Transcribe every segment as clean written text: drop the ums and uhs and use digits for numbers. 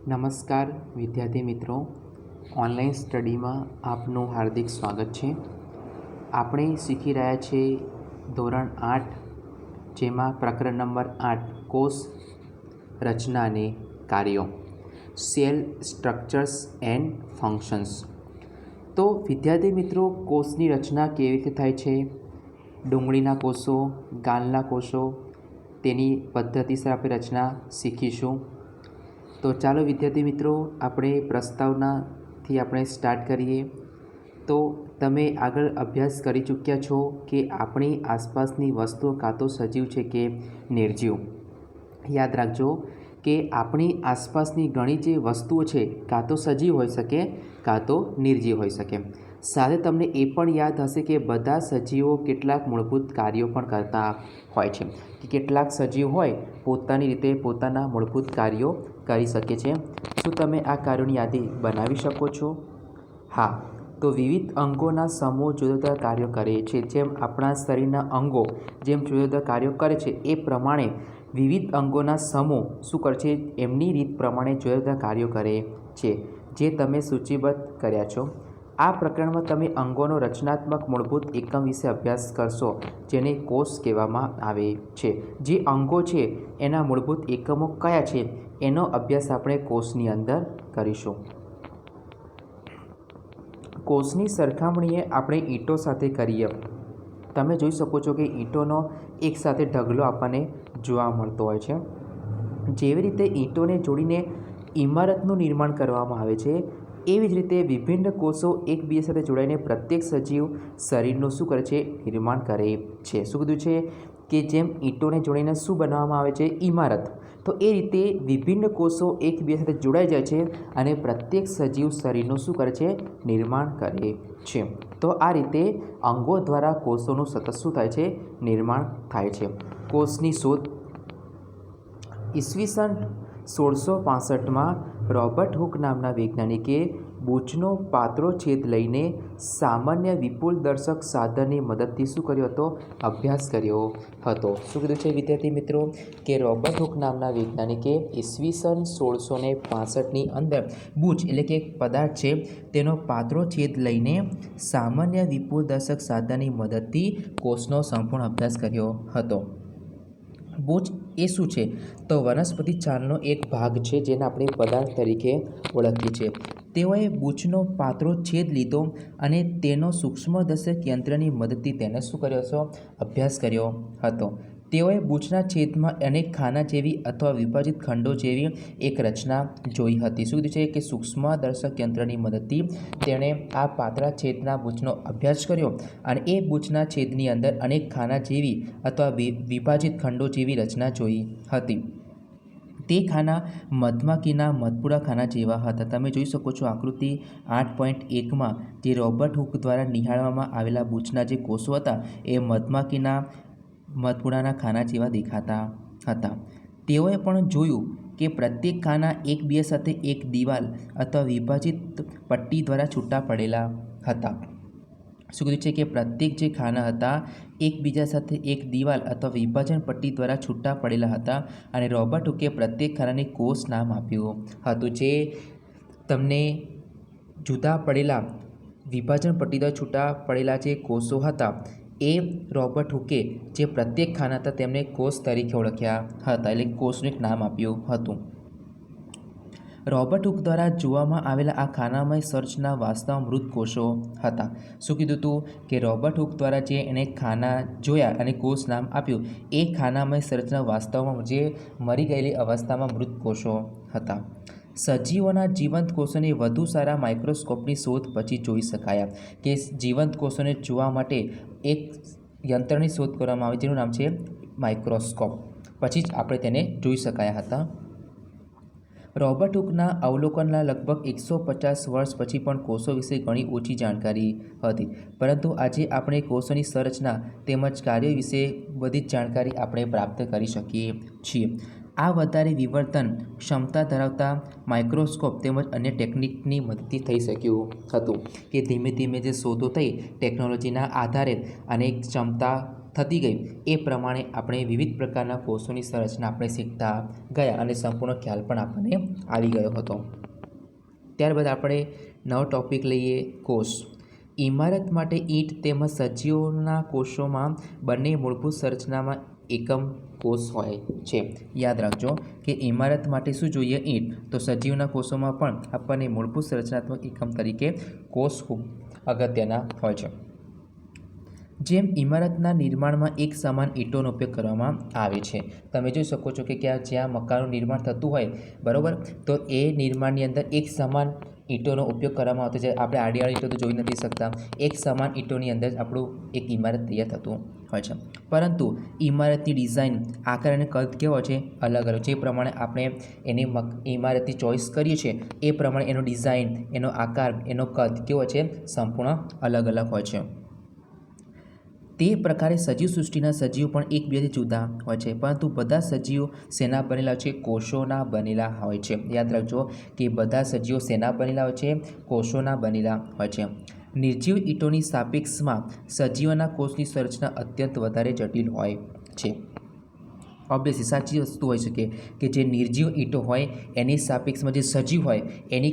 નમસ્કાર વિદ્યાર્થી મિત્રો, ઓનલાઈન સ્ટડીમાં આપનું હાર્દિક સ્વાગત છે. આપણે શીખી રહ્યા છીએ ધોરણ 8, જેમાં પ્રકરણ નંબર 8 કોષ રચના અને કાર્યો, સેલ સ્ટ્રક્ચર્સ એન્ડ ફંક્શન્સ. તો વિદ્યાર્થી મિત્રો, કોષની રચના કેવી રીતે થાય છે, ડુંગળીના કોષો, ગાલના કોષો, તેની પદ્ધતિસર આપણે રચના શીખીશું. તો ચાલો વિદ્યાર્થી મિત્રો, આપણે પ્રસ્તાવનાથી આપણે સ્ટાર્ટ કરીએ. તો તમે આગળ અભ્યાસ કરી ચૂક્યા છો કે આપણી આસપાસની વસ્તુઓ કાં તો સજીવ છે કે નિર્જીવ. યાદ રાખજો કે આપણી આસપાસની ઘણી જે વસ્તુઓ છે કાં તો સજીવ હોઈ શકે કાં તો નિર્જીવ હોઈ શકે. સાથે તમને એ પણ યાદ હશે કે બધા સજીવો કેટલાક મૂળભૂત કાર્યો પણ કરતા હોય છે, કે કેટલાક સજીવ હોય પોતાની રીતે પોતાના મૂળભૂત કાર્યો કરી શકે છે. શું તમે આ કાર્યોની યાદી બનાવી શકો છો? હા. તો વિવિધ અંગોના સમૂહ જુદા જુદા કાર્યો કરે છે. જેમ આપણા શરીરના અંગો જેમ જુદા જુદા કાર્યો કરે છે, એ પ્રમાણે વિવિધ અંગોના સમૂહ શું કરે છે, એમની રીત પ્રમાણે જુદા જુદા કાર્યો કરે છે, જે તમે સૂચિબદ્ધ કર્યા છો. આ પ્રકરણમાં તમે અંગોનો રચનાત્મક મૂળભૂત એકમ વિશે અભ્યાસ કરશો, જેને કોષ કહેવામાં આવે છે. જે અંગો છે એના મૂળભૂત એકમો કયા છે, એનો અભ્યાસ આપણે કોષની અંદર કરીશું. કોષની સરખામણીએ આપણે ઈંટો સાથે કરીએ. તમે જોઈ શકો છો કે ઈંટોનો એક સાથે ઢગલો આપણને જોવા મળતો હોય છે. જેવી રીતે ઈંટોને જોડીને ઇમારતનું નિર્માણ કરવામાં આવે છે, એવી જ રીતે વિભિન્ન કોષો એકબીજા સાથે જોડાઈને પ્રત્યેક સજીવ શરીરનું શું કરે છે, નિર્માણ કરે છે. શું કીધું છે કે જેમ ઈંટોને જોડીને શું બનાવવામાં આવે છે, ઇમારત. તો એ રીતે વિભિન્ન કોષો એકબીજા સાથે જોડાઈ જાય છે અને પ્રત્યેક સજીવ શરીરનું શું કરે છે, નિર્માણ કરે છે. તો આ રીતે અંગો દ્વારા કોષોનું સતત શું થાય છે, નિર્માણ થાય છે. કોષની શોધ ઈસવીસન 1665માં રોબર્ટ હુક નામના વૈજ્ઞાનિકે બૂચનો પાતળો છેદ લઈને સામાન્ય વિપુલદર્શક સાધનની મદદથી શું કર્યો હતો, અભ્યાસ કર્યો હતો. શું કીધું છે વિદ્યાર્થી મિત્રો કે રોબર્ટ હુક નામના વૈજ્ઞાનિકે ઈસવીસન 1665ની અંદર બૂચ એટલે કે એક પદાર્થ છે તેનો પાતળો છેદ લઈને સામાન્ય વિપુલદર્શક સાધનની મદદથી કોષનો સંપૂર્ણ અભ્યાસ કર્યો હતો. બૂચ એ શું છે, તો વનસ્પતિ છાલનો એક ભાગ છે જેને આપણે પદાર્થ તરીકે ઓળખીએ છીએ. તેઓએ બૂચનો પાતળો છેદ લીધો અને તેનો સૂક્ષ્મદર્શક યંત્રની મદદથી તેને શું કર્યો હતો, અભ્યાસ કર્યો હતો. તેઓએ બૂચના છેદમાં અનેક ખાના જેવી અથવા વિભાજિત ખંડો જેવી એક રચના જોઈ હતી. શું છે કે સૂક્ષ્મદર્શક યંત્રની મદદથી તેણે આ પાતળા છેદના બૂચનો અભ્યાસ કર્યો અને એ બૂચના છેદની અંદર અનેક ખાના જેવી અથવા વિભાજિત ખંડો જેવી રચના જોઈ હતી. તે ખાના મધમાખીના મધપૂડા ખાના જેવા હતા. તમે જોઈ શકો છો આકૃતિ 8.1માં જે રોબર્ટ હુક દ્વારા નિહાળવામાં આવેલા બૂચના જે કોષો હતા એ મધમાખીના મધપૂડાના ખાના જેવા દેખાતા હતા. તેઓએ પણ જોયું કે પ્રત્યેક ખાના એકબીજા સાથે એક દિવાલ અથવા વિભાજિત પટ્ટી દ્વારા છૂટા પડેલા હતા. શું કીધું છે કે પ્રત્યેક જે ખાના હતા એકબીજા સાથે એક દિવાલ અથવા વિભાજન પટ્ટી દ્વારા છૂટા પડેલા હતા અને રોબર્ટ હુકે પ્રત્યેક ખાનાને કોષ નામ આપ્યું હતું. જે તમને જુદા પડેલા વિભાજન પટ્ટી દ્વારા છૂટા પડેલા જે કોષો હતા એ રોબર્ટ હુકે જે પ્રત્યેક ખાના હતા તેમને કોષ તરીકે ઓળખ્યા હતા, એટલે કોષનું એક નામ આપ્યું હતું. રોબર્ટ હુક દ્વારા જોવામાં આવેલા આ ખાનામય સર્ચના વાસ્તવમાં મૃત કોષો હતા. શું કીધું હતું કે રોબર્ટ હુક દ્વારા જે એણે ખાના જોયા અને કોષ નામ આપ્યું, એ ખાનામય સર્ચના વાસ્તવમાં જે મરી ગયેલી અવસ્થામાં મૃત કોષો હતા. સજીવોના જીવંત કોષોને વધુ સારા માઇક્રોસ્કોપની શોધ પછી જોઈ શકાયા. કે જીવંત કોષોને જોવા માટે એક યંત્રની શોધ કરવામાં આવી જેનું નામ છે માઇક્રોસ્કોપ. પછી જ આપણે તેને જોઈ શકાયા હતા. રોબર્ટ હુકના અવલોકનના લગભગ 150 વર્ષ પછી પણ કોષો વિશે ઘણી ઓછી જાણકારી હતી, પરંતુ આજે આપણે કોષોની સંરચના તેમજ કાર્યો વિશે બધી જ જાણકારી આપણે પ્રાપ્ત કરી શકીએ છીએ. આ વધારે વિવર્તન ક્ષમતા ધરાવતા માઇક્રોસ્કોપ તેમજ અન્ય ટેકનિકની મદદથી થઈ શક્યું હતું. કે ધીમે ધીમે જે શોધો થઈ ટેકનોલોજીના આધારે અને ક્ષમતા થતી ગઈ એ પ્રમાણે આપણે વિવિધ પ્રકારના કોષોની સંરચના આપણે શીખતા ગયા અને સંપૂર્ણ ખ્યાલ પણ આપણને આવી ગયો હતો. ત્યારબાદ આપણે નવો ટૉપિક લઈએ કોષ. ઇમારત માટે ઈંટ તેમજ સજીવોના કોષોમાં બંને મૂળભૂત સંરચનામાં એકમ કોષ હોય છે. યાદ રાખજો કે ઇમારત માટે શું જોઈએ? ઈંટ. તો સજીવના કોષોમાં પણ આપણને મૂળભૂત સંરચનાત્મક એકમ તરીકે કોષ ખૂબ અગત્યના હોય છે. જેમ ઇમારતના નિર્માણમાં એક સમાન ઈંટોનો ઉપયોગ કરવામાં આવે છે. તમે જોઈ શકો છો કે જ્યાં મકાનનું નિર્માણ થતું હોય બરાબર, તો એ નિર્માણની અંદર એક સમાન ઈંટોનો ઉપયોગ કરવામાં આવતો છે. આપણે આડી ઈંટો તો જોઈ નથી શકતા. એક સમાન ઈંટોની અંદર જ આપણું એક ઇમારત તૈયાર થતું હોય છે. પરંતુ ઇમારતની ડિઝાઇન, આકાર અને કદ કેવો છે? અલગ અલગ. જે પ્રમાણે આપણે એની ઇમારતની ચોઈસ કરીએ છીએ એ પ્રમાણે એનો ડિઝાઇન, એનો આકાર, એનો કદ કેવો છે? સંપૂર્ણ અલગ અલગ હોય છે. તે પ્રકારે સજીવ સૃષ્ટિના સજીવો પણ એકબીજાથી જુદા હોય છે, પરંતુ બધા સજીવો શેના બનેલા છે? કોષોના બનેલા હોય છે. યાદ રાખજો કે બધા સજીવો શેના બનેલા હોય છે? કોષોના બનેલા હોય છે. નિર્જીવ ઈંટોની સાપેક્ષમાં સજીવોના કોષની સંરચના અત્યંત વધારે જટિલ હોય છે. ઓબ્વિયસલી સાચી વસ્તુ હોઈ શકે કે જે નિર્જીવ ઈંટો હોય એની સાપેક્ષમાં જે સજીવ હોય એની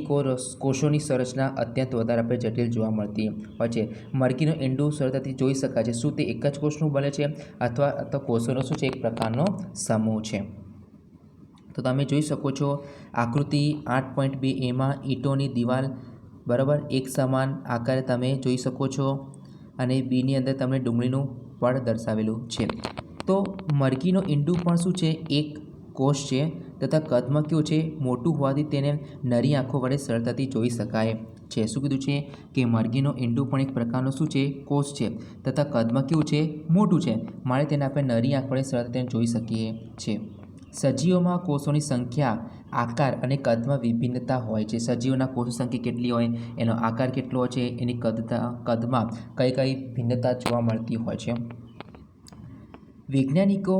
કોષોની સંરચના અત્યંત વધારે આપણે જટિલ જોવા મળતી હોય છે. મરઘીનું ઈંડું સરળતાથી જોઈ શકાય છે. શું તે એક જ કોષનું બને છે અથવા કોષોનો શું છે? એક પ્રકારનો સમૂહ છે. તો તમે જોઈ શકો છો આકૃતિ 8.2 એમાં ઈંટોની દિવાલ બરાબર એક સમાન આકારે તમે જોઈ શકો છો અને બીની અંદર તમને ડુંગળીનું પડ દર્શાવેલું છે. તો મરઘીનું ઈંડું પણ શું છે? એક કોષ છે તથા કદમાં કેવું છે? મોટું હોવાથી તેને નરી આંખો વડે સરળતાથી જોઈ શકાય છે. શું કીધું છે? કે મરઘીનું ઈંડું પણ એક પ્રકારનો શું છે? કોષ છે તથા કદમાં કેવું છે? મોટું છે. માટે તેને આપણે નરી આંખ વડે સરળતાથી જોઈ શકીએ છીએ. સજીવોમાં કોષોની સંખ્યા, આકાર અને કદમાં વિભિન્નતા હોય છે. સજીવોના કોષોની સંખ્યા કેટલી હોય, એનો આકાર કેટલો હોય છે, એની કદમાં કઈ કઈ ભિન્નતા જોવા મળતી હોય છે. વૈજ્ઞાનિકો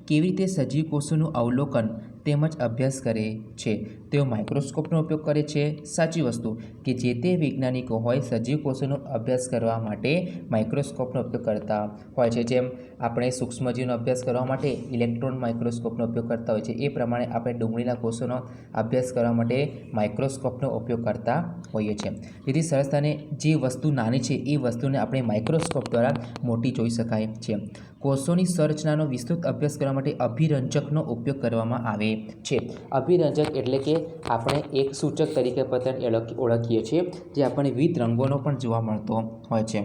કેવી રીતે સજીવ કોષોનું અવલોકન તેમજ અભ્યાસ કરે છે? તેઓ માઇક્રોસ્કોપનો ઉપયોગ કરે છે. સાચી વસ્તુ કે જે તે વૈજ્ઞાનિકો હોય સજીવ કોષોનો અભ્યાસ કરવા માટે માઇક્રોસ્કોપનો ઉપયોગ કરતા હોય છે. જેમ આપણે સૂક્ષ્મજીવનો અભ્યાસ કરવા માટે ઇલેક્ટ્રોન માઇક્રોસ્કોપનો ઉપયોગ કરતા હોય છે, એ પ્રમાણે આપણે ડુંગળીના કોષોનો અભ્યાસ કરવા માટે માઇક્રોસ્કોપનો ઉપયોગ કરતા હોઈએ છીએ. જેથી સરળતાને જે વસ્તુ નાની છે એ વસ્તુને આપણે માઇક્રોસ્કોપ દ્વારા મોટી જોઈ શકાય છે. કોષોની સંરચનાનો વિસ્તૃત અભ્યાસ કરવા માટે અભિરંજકનો ઉપયોગ કરવામાં આવે છે. અભિરંજક એટલે કે આપણે એક સૂચક તરીકે પણ ઓળખીએ છીએ, જે આપણને વિવિધ રંગોનો પણ જોવા મળતો હોય છે.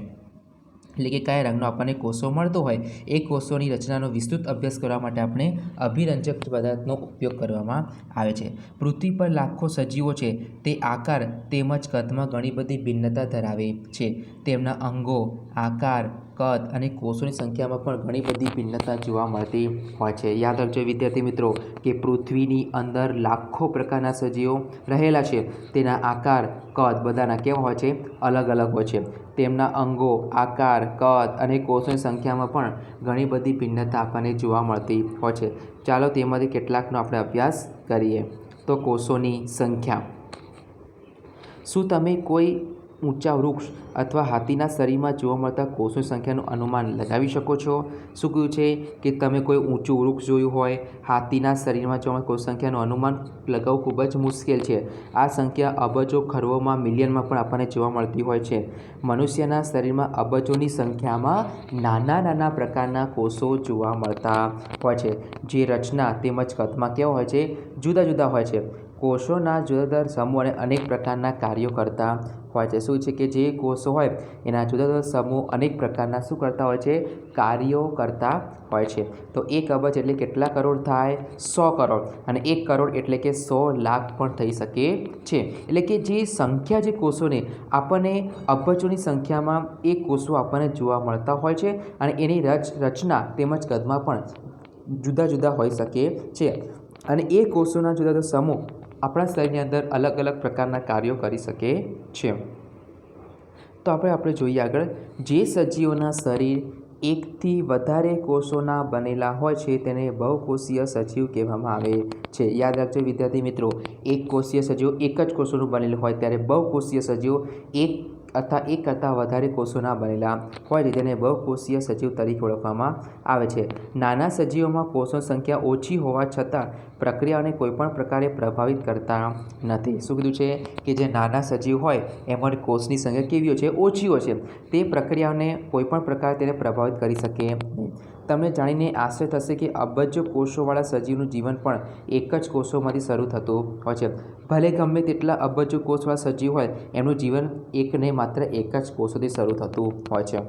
એટલે કે કયા રંગનો આપણને કોષો મળતો હોય એ કોષોની રચનાનો વિસ્તૃત અભ્યાસ કરવા માટે આપણે અભિરંજક પદાર્થનો ઉપયોગ કરવામાં આવે છે. પૃથ્વી પર લાખો સજીવો છે તે આકાર તેમજ કદમાં ઘણી બધી ભિન્નતા ધરાવે છે. તેમના અંગો, આકાર, કદ અને કોષોની સંખ્યામાં પણ ઘણી બધી ભિન્નતા જોવા મળતી હોય છે. યાદ રાખજો વિદ્યાર્થી મિત્રો કે પૃથ્વીની અંદર લાખો પ્રકારના સજીવો રહેલા છે. તેના આકાર, કદ બધાના કેવા હોય છે? અલગ અલગ હોય છે. તેમના અંગો, આકાર, કદ અને કોષોની સંખ્યામાં પણ ઘણી બધી ભિન્નતા આપણને જોવા મળતી હોય છે. ચાલો તેમાંથી કેટલાકનો આપણે અભ્યાસ કરીએ. તો કોષોની સંખ્યા. શું તમે કોઈ ઊંચા વૃક્ષ અથવા હાથીના શરીરમાં જોવા મળતા કોષોની સંખ્યાનું અનુમાન લગાવી શકો છો? શું કહ્યું છે કે તમે કોઈ ઊંચું વૃક્ષ જોયું હોય, હાથીના શરીરમાં જોવા મળતા કોષ સંખ્યાનું અનુમાન લગાવવું ખૂબ જ મુશ્કેલ છે. આ સંખ્યા અબજો, ખરબોમાં, મિલિયનમાં પણ આપણને જોવા મળતી હોય છે. મનુષ્યના શરીરમાં અબજોની સંખ્યામાં નાના નાના પ્રકારના કોષો જોવા મળતા હોય છે, જે રચના તેમજ કદમાં કેવા હોય છે? જુદા જુદા હોય છે. કોષોના જુદા જુદા સમૂહ અને અનેક પ્રકારના કાર્યો કરતા હોય છે. શું છે કે જે કોષો હોય એના જુદા જુદા સમૂહ અનેક પ્રકારના શું કરતા હોય છે? કાર્યો કરતા હોય છે. તો 1 અબજ એટલે કેટલા કરોડ થાય? 100 કરોડ. અને 1 કરોડ એટલે કે 100 લાખ પણ થઈ શકે છે. એટલે કે જે સંખ્યા જે કોષોને આપણને અબજોની સંખ્યામાં એ કોષો આપણને જોવા મળતા હોય છે અને એની રચના તેમજ કદમાં પણ જુદા જુદા હોઈ શકે છે. અને એ કોષોના જુદા જુદા સમૂહ આપણા શરીરની અંદર અલગ અલગ પ્રકારના કાર્યો કરી શકે છે. તો આપણે જોઈએ આગળ. જે સજીવોના શરીર એકથી વધારે કોષોના બનેલા હોય છે તેને બહુકોષીય સજીવ કહેવામાં આવે છે. યાદ રાખજો વિદ્યાર્થી મિત્રો, એક કોષીય સજીવો એક જ કોષોનું બનેલું હોય ત્યારે બહુકોષીય સજીવો એક અથવા એક કરતાં વધારે કોષોના બનેલા હોય છે તેને બહુકોષીય સજીવ તરીકે ઓળખવામાં આવે છે. નાના સજીવોમાં કોષોની સંખ્યા ઓછી હોવા છતાં પ્રક્રિયાઓને કોઈપણ પ્રકારે પ્રભાવિત કરતા નથી. શું કીધું છે કે જે નાના સજીવ હોય એમાં કોષની સંખ્યા કેવી હોય છે? ઓછી હોય છે. તે પ્રક્રિયાઓને કોઈપણ પ્રકારે તેને પ્રભાવિત કરી શકે નહીં. તમને જાણીને આશ્ચર્ય થશે કે અબજો કોષોવાળા સજીવનું જીવન પણ એક જ કોષોમાંથી શરૂ થતું હોય છે. ભલે ગમે તેટલા અબજો કોષવાળા સજીવ હોય એમનું જીવન માત્ર એક જ કોષોથી શરૂ થતું હોય છે.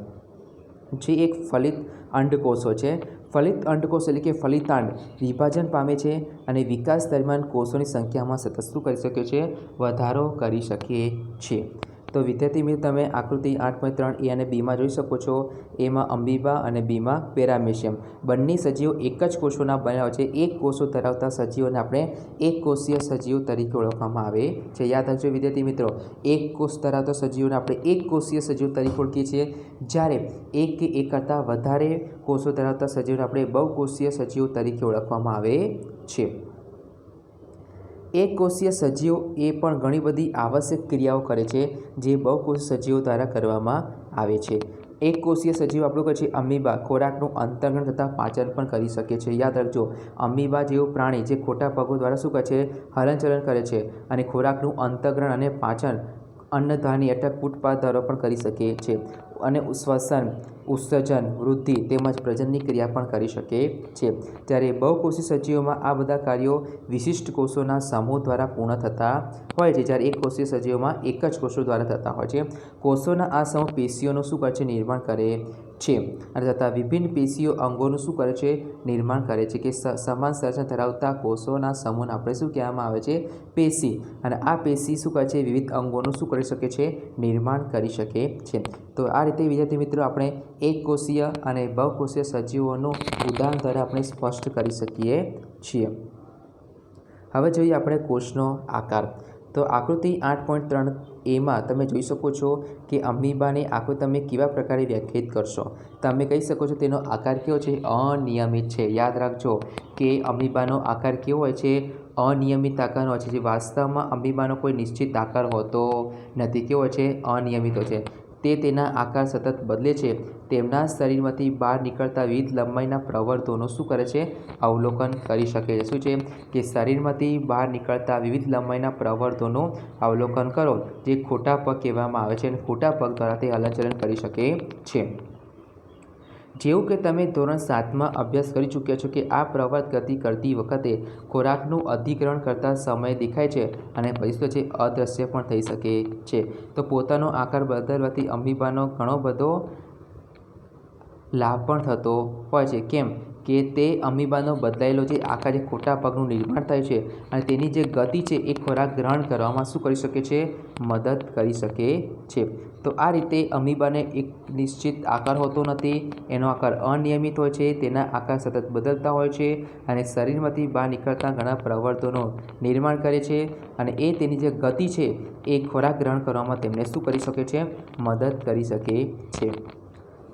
જે એક ફલિત અંડકોષો છે. ફલિત અંડકોષ એટલે કે ફલિતાંડ વિભાજન પામે છે અને વિકાસ દરમિયાન કોષોની સંખ્યામાં સતત શું કરી શકે છે? વધારો કરી શકે છે. તો વિદ્યાર્થી મિત્રો તમે આકૃતિ 8.3 એ અને બીમાં જોઈ શકો છો. એમાં અમીબા અને બીમાં પેરામેશિયમ બંને સજીવો એક જ કોષોના બનેલા હોય છે. એક કોષો ધરાવતા સજીવોને આપણે એક કોષીય સજીવ તરીકે ઓળખવામાં આવે છે. યાદ રાખજો વિદ્યાર્થી મિત્રો, એક કોષ ધરાવતા સજીવોને આપણે એક કોષીય સજીવ તરીકે ઓળખીએ છીએ. જ્યારે એક કે એક કરતાં વધારે કોષો ધરાવતા સજીવોને આપણે બહુકોષીય સજીવ તરીકે ઓળખવામાં આવે છે. એક કોષીય સજીવો એ પણ ઘણી બધી આવશ્યક ક્રિયાઓ કરે છે જે બહુકોષીય સજીવો દ્વારા કરવામાં આવે છે. એક કોષીય સજીવ આપણું કહે છે અમીબા ખોરાકનું અંતર્ગણ તથા પાચન પણ કરી શકે છે. યાદ રાખજો, અમીબા જેવું પ્રાણી જે ખોટા પગો દ્વારા શું કરે છે? હલનચલન કરે છે અને ખોરાકનું અંતર્ગ્રહણ અને પાચન અન્નધાની એટલે ફૂટપાથ દ્વારા પણ કરી શકે છે અને શ્વસન, ઉત્સર્જન, વૃદ્ધિ તેમજ પ્રજનનની ક્રિયા પણ કરી શકે છે. જ્યારે બહુકોષી સજીવોમાં આ બધા કાર્યો વિશિષ્ટ કોષોના સમૂહ દ્વારા પૂર્ણ થતા હોય છે. જ્યારે એક કોષીય સજીવોમાં એક જ કોષો દ્વારા થતા હોય છે. કોષોના આ સમૂહ પેશીઓનું શું કરે છે? નિર્માણ કરે છે અને તથા વિભિન્ન પેશીઓ અંગોનું શું કરે છે? નિર્માણ કરે છે. કે સમાન સંરચના ધરાવતા કોષોના સમૂહને આપણે શું કહેવામાં આવે છે? પેશી. અને આ પેશી શું કરે છે? વિવિધ અંગોનું શું કરી શકે છે? નિર્માણ કરી શકે છે. તો આ રીતે વિદ્યાર્થી મિત્રો આપણે એક કોષીય અને બહુકોષીય સજીવોનું ઉદાહરણ દ્વારા આપણે સ્પષ્ટ કરી શકીએ છીએ. હવે જોઈએ આપણે કોષનો આકાર. તો આકૃતિ 8.3 એમાં તમે જોઈ શકો છો કે અમીબાની આકૃતિ તમે કેવા પ્રકારે વ્યાખ્યાયિત કરશો? તમે કહી શકો છો તેનો આકાર કેવો છે? અનિયમિત છે. યાદ રાખજો કે અમીબાનો આકાર કેવો હોય છે? અનિયમિત આકારનો હોય છે. જે વાસ્તવમાં અમીબાનો કોઈ નિશ્ચિત આકાર હોતો નથી. કેવો હોય છે? અનિયમિત હોય છે. તે તેના આકાર સતત બદલે છે. તેમના શરીરમાંથી બહાર નીકળતા વિવિધ લંબાઈના પ્રવર્ધોનું શું કરે છે? અવલોકન કરી શકે છે. શું છે? કે શરીરમાંથી બહાર નીકળતા વિવિધ લંબાઈના પ્રવર્ધોનું અવલોકન કરો, જે ખોટા પગ કહેવામાં આવે છે અને ખોટા પગ દ્વારા તે હલનચલન કરી શકે છે. જેવું કે તમે ધોરણ 7માં અભ્યાસ કરી ચૂક્યા છો કે આ પ્રવર્ત ગતિ કરતી વખતે ખોરાકનું અધિગ્રહણ કરતા સમય દેખાય છે અને પછી તો છે અદૃશ્ય પણ થઈ શકે છે. તો પોતાનો આકાર બદલવાથી અમીબાનો ઘણો બધો લાભ પણ થતો હોય છે. કેમ કે તે અમીબાનો બદલાયેલો જે આકાર, જે ખોટા પગનું નિર્માણ થાય છે અને તેની જે ગતિ છે એ ખોરાક ગ્રહણ કરવામાં શું કરી શકે છે? મદદ કરી શકે છે. તો આ રીતે અમીબાને એક નિશ્ચિત આકાર હોતો નથી. એનો આકાર અનિયમિત હોય છે. તેના આકાર સતત બદલતા હોય છે અને શરીરમાંથી બહાર નીકળતા ઘણા પ્રવર્ધોનું નિર્માણ કરે છે અને એ તેની જે ગતિ છે એ ખોરાક ગ્રહણ કરવામાં તેમને શું કરી શકે છે? મદદ કરી શકે છે.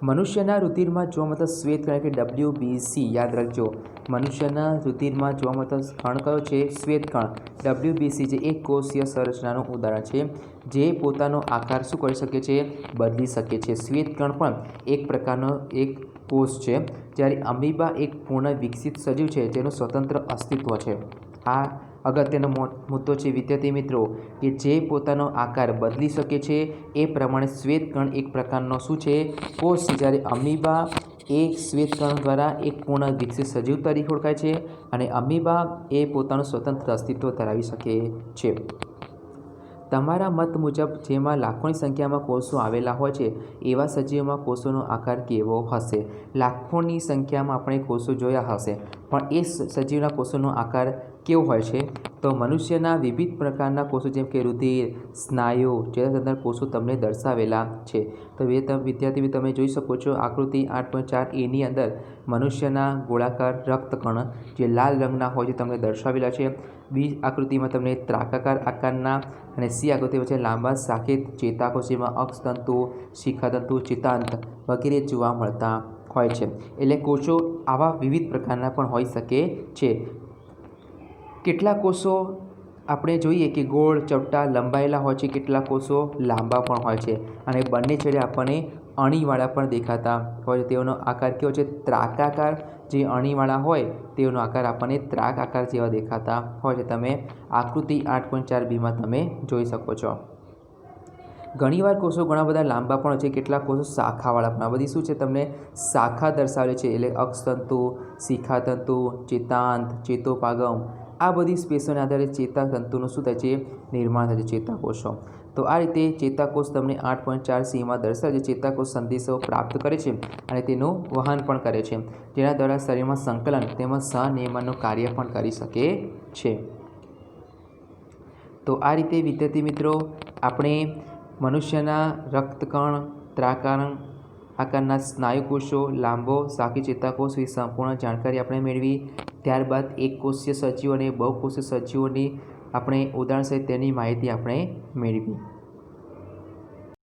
મનુષ્યના રુધિરમાં જોવા મળતા શ્વેતકણ એટલે WBC. યાદ રાખજો, મનુષ્યના રુધિરમાં જોવા મળતો કણ કયો છે? શ્વેતકણ WBC, જે એક કોષીય સંરચનાનું ઉદાહરણ છે જે પોતાનો આકાર શું કરી શકે છે? બદલી શકે છે. શ્વેતકણ પણ એક પ્રકારનો એક કોષ છે. જ્યારે અમીબા એક પૂર્ણ વિકસિત સજીવ છે જેનું સ્વતંત્ર અસ્તિત્વ છે. આ અગત્યનો મુદ્દો છે વિદ્યાર્થી મિત્રો, કે જે પોતાનો આકાર બદલી શકે છે. એ પ્રમાણે શ્વેતકણ એક પ્રકારનો શું છે? કોષ છે. જ્યારે અમીબા એ શ્વેતકણ દ્વારા એક પૂર્ણ વિકસિત સજીવ તરીકે ઓળખાય છે અને અમીબા એ પોતાનું સ્વતંત્ર અસ્તિત્વ ધરાવી શકે છે. તમારા મત મુજબ જેમાં લાખોની સંખ્યામાં કોષો આવેલા હોય છે એવા સજીવોમાં કોષોનો આકાર કેવો હશે? લાખોની સંખ્યામાં આપણે કોષો જોયા હશે, પણ એ સજીવના કોષોનો આકાર કેવો હોય છે? તો મનુષ્યના વિવિધ પ્રકારના કોષો જેમ કે રુધિર, સ્નાયુ, ચેતાતંત્ર કોષો તમને દર્શાવેલા છે. તો વિદ્યાર્થી તમે જોઈ શકો છો આકૃતિ 8.4 એની અંદર મનુષ્યના ગોળાકાર રક્તકણ જે લાલ રંગના હોય છે તમને દર્શાવેલા છે. બી આકૃતિમાં તમને ત્રાકાકાર આકારના અને સી આકૃતિ વચ્ચે લાંબા શાખિત ચેતાકોષ જેમાં અક્ષતંતુ, શિખાતંતુ, ચેતાંત વગેરે જોવા મળતા હોય છે. એટલે કોષો આવા વિવિધ પ્રકારના પણ હોઈ શકે છે. કેટલાક કોષો આપણે જોઈએ કે ગોળ ચપટા લંબાયેલા હોય છે, કેટલાક કોષો લાંબા પણ હોય છે અને બંને છેડે આપણને અણીવાળા પણ દેખાતા હોય છે. તેઓનો આકાર કેવો છે? ત્રાકાકાર. જે અણીવાળા હોય તેઓનો આકાર આપણને ત્રાક આકાર જેવા દેખાતા હોય છે. તમે આકૃતિ 8.4bમાં તમે જોઈ શકો છો. ઘણીવાર કોષો ઘણા બધા લાંબા પણ હોય છે, કેટલાક કોષો શાખાવાળા પણ. આ બધી શું છે? તમને શાખા દર્શાવે છે, એટલે અક્ષતંતુ, શિખાતંતુ, ચેતાંત, ચેતોપાગમ, આ બધી સ્પેશોના આધારે ચેતાતંતુનું શું થાય છે? નિર્માણ થાય છે, ચેતાકોષો. તો આ રીતે ચેતાકોષ તમને 8.4cમાં દર્શાવે છે. ચેતાકોષ સંદેશો પ્રાપ્ત કરે છે અને તેનું વહન પણ કરે છે, જેના દ્વારા શરીરમાં સંકલન તેમજ સહનિયમનનું કાર્ય પણ કરી શકે છે. તો આ રીતે વિદ્યાર્થી મિત્રો આપણે મનુષ્યના રક્તકણ, ત્રાકારણ આકારના સ્નાયુકોષો, લાંબો શાખી ચેતાકોષ વિશે સંપૂર્ણ જાણકારી આપણે મેળવી. ત્યારબાદ એકકોષીય સજીવો અને બહુકોષીય સજીવોની આપણે ઉદાહરણ સહિત તેની માહિતી આપણે મેળવી.